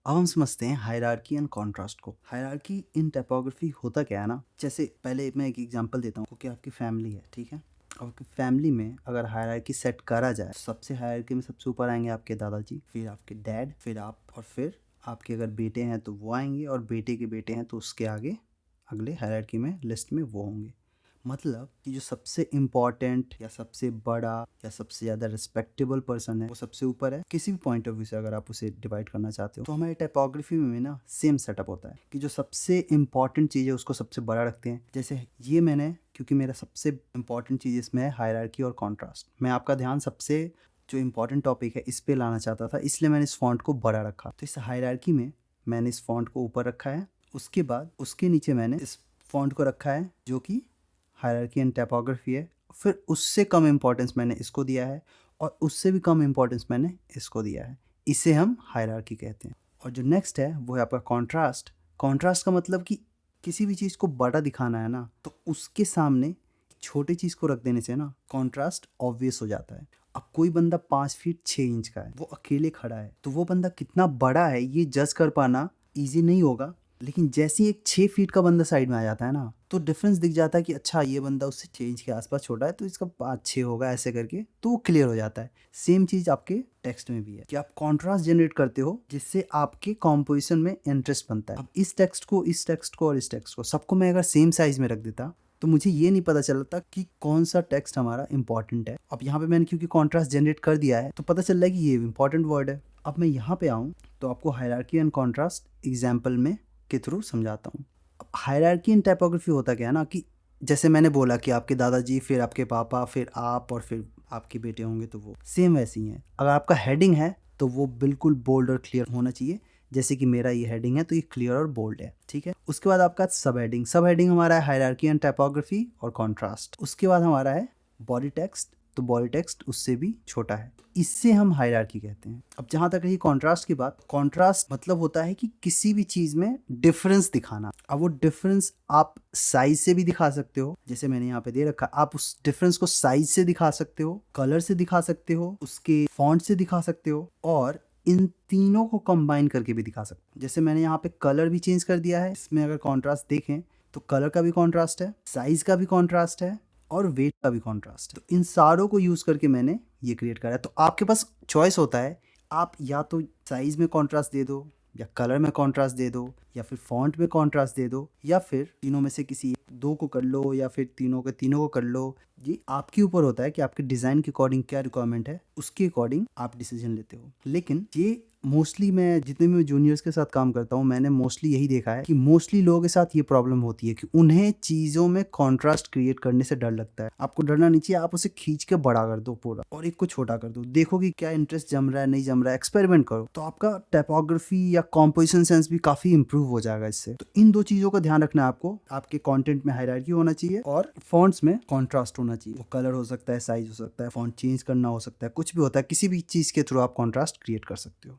अब हम समझते हैं हायरार्की एंड कॉन्ट्रास्ट को। हायरार्की इन टाइपोग्राफी होता क्या है ना, जैसे पहले मैं एक एग्जांपल देता हूँ कि आपकी फैमिली है, ठीक है। और आपकी फैमिली में अगर हायरार्की सेट करा जाए, सबसे हायरार्की में सबसे ऊपर आएंगे आपके दादाजी, फिर आपके डैड, फिर आप, और फिर आपके अगर बेटे हैं तो वो आएंगे, और बेटे के बेटे हैं तो उसके आगे अगले हायरार्की में लिस्ट में वो होंगे। मतलब कि जो सबसे इम्पॉर्टेंट या सबसे बड़ा या सबसे ज़्यादा रिस्पेक्टेबल पर्सन है वो सबसे ऊपर है। किसी भी पॉइंट ऑफ व्यू से अगर आप उसे डिवाइड करना चाहते हो तो हमारे टाइपोग्राफी में ना सेम सेटअप होता है कि जो सबसे इम्पॉर्टेंट चीज़ है उसको सबसे बड़ा रखते हैं। जैसे ये मैंने, क्योंकि मेरा सबसे इम्पॉर्टेंट चीज़ इसमें है हायरार्की और कॉन्ट्रास्ट, मैं आपका ध्यान सबसे जो इम्पोर्टेंट टॉपिक है इस पे लाना चाहता था, इसलिए मैंने इस फॉन्ट को बड़ा रखा। तो इस हायरार्की में मैंने इस फॉन्ट को ऊपर रखा है, उसके बाद उसके नीचे मैंने इस फॉन्ट को रखा है जो कि हायरार्की एंड टाइपोग्राफी है। फिर उससे कम इम्पोर्टेंस मैंने इसको दिया है, और उससे भी कम इम्पोर्टेंस मैंने इसको दिया है। इसे हम हायरार्की कहते हैं। और जो नेक्स्ट है वो है आपका कॉन्ट्रास्ट। कॉन्ट्रास्ट का मतलब कि किसी भी चीज़ को बड़ा दिखाना है ना, तो उसके सामने छोटी चीज़ को रख देने से ना कॉन्ट्रास्ट ऑब्वियस हो जाता है। अब कोई बंदा 5 फीट 6 इंच का है, वो अकेले खड़ा है, तो वो बंदा कितना बड़ा है ये जज कर पाना ईजी नहीं होगा। लेकिन जैसे ही एक 6 फीट का बंदा साइड में आ जाता है ना, तो डिफरेंस दिख जाता है कि अच्छा ये बंदा उससे 6 इंच के आसपास छोटा है, तो इसका 5 6 होगा, ऐसे करके तो वो क्लियर हो जाता है। सेम चीज़ आपके टेक्स्ट में भी है कि आप कॉन्ट्रास्ट जनरेट करते हो जिससे आपके कॉम्पोजिशन में इंटरेस्ट बनता है। अब इस टेक्स्ट को, इस टेक्स्ट को और इस टेक्स्ट को सबको मैं अगर सेम साइज में रख देता तो मुझे ये नहीं पता चलता कि कौन सा टेक्स्ट हमारा इंपॉर्टेंट है। अब यहाँ पे मैंने क्योंकि कॉन्ट्रास्ट जनरेट कर दिया है तो पता चल रहा है कि ये इंपॉर्टेंट वर्ड है। अब मैं यहाँ पे आऊँ तो आपको हायरार्की एंड कॉन्ट्रास्ट एग्जाम्पल में के थ्रू समझाता हूँ। अब हायरार्की इन टाइपोग्राफी होता क्या है ना, कि जैसे मैंने बोला कि आपके दादाजी, फिर आपके पापा, फिर आप, और फिर आपके बेटे होंगे, तो वो सेम वैसे ही है। अगर आपका हेडिंग है तो वो बिल्कुल बोल्ड और क्लियर होना चाहिए। जैसे कि मेरा ये हेडिंग है तो ये क्लियर और बोल्ड है, ठीक है। उसके बाद आपका सब हेडिंग, सब हेडिंग हमारा है हायरार्की एंड टाइपोग्राफी और कॉन्ट्रास्ट। उसके बाद हमारा है बॉडी टेक्स्ट, तो बॉडी टेक्स्ट उससे भी छोटा है, इससे हम हायरार्की कहते हैं। अब जहां तक रही कॉन्ट्रास्ट की बात, कॉन्ट्रास्ट मतलब होता है कि किसी भी चीज में डिफरेंस दिखाना। अब वो डिफरेंस आप साइज से भी दिखा सकते हो, जैसे मैंने यहाँ पे दे रखा, आप उस डिफरेंस को साइज से दिखा सकते हो, कलर से दिखा सकते हो, उसके फॉन्ट से दिखा सकते हो, और इन तीनों को कंबाइन करके भी दिखा सकते हो। जैसे मैंने यहाँ पे कलर भी चेंज कर दिया है, इसमें अगर कॉन्ट्रास्ट देखें तो कलर का भी कॉन्ट्रास्ट है, साइज का भी कॉन्ट्रास्ट है, और वेट का भी कॉन्ट्रास्ट है। तो इन सारों को यूज करके मैंने ये क्रिएट करा है। तो आपके पास चॉइस होता है, आप या तो साइज में कॉन्ट्रास्ट दे दो, या कलर में कॉन्ट्रास्ट दे दो, या फिर फॉन्ट में कॉन्ट्रास्ट दे दो, या फिर तीनों में से किसी दो को कर लो, या फिर तीनों के तीनों को कर लो। ये आपके ऊपर होता है कि आपके डिज़ाइन के अकॉर्डिंग क्या रिक्वायरमेंट है, उसके अकॉर्डिंग आप डिसीजन लेते हो। लेकिन ये मोस्टली, मैं जितने भी मैं जूनियर्स के साथ काम करता हूँ, मैंने मोस्टली यही देखा है कि मोस्टली लोगों के साथ ये प्रॉब्लम होती है कि उन्हें चीज़ों में कॉन्ट्रास्ट क्रिएट करने से डर लगता है। आपको डरना नहीं चाहिए, आप उसे खींच के बड़ा कर दो पूरा, और एक को छोटा कर दो, देखो कि क्या इंटरेस्ट जम रहा है, नहीं जम रहा है, एक्सपेरिमेंट करो, तो आपका टाइपोग्राफी या कॉम्पोजिशन सेंस भी काफ़ी इंप्रूव हो जाएगा इससे। तो इन दो चीज़ों का ध्यान रखना है आपको, आपके कॉन्टेंट में हायरार्की होना चाहिए और फॉन्ट्स में कॉन्ट्रास्ट होना चाहिए। वो कलर हो सकता है, साइज हो सकता है, फॉन्ट चेंज करना हो सकता है, कुछ भी होता है, किसी भी चीज़ के थ्रू आप कॉन्ट्रास्ट क्रिएट कर सकते हो।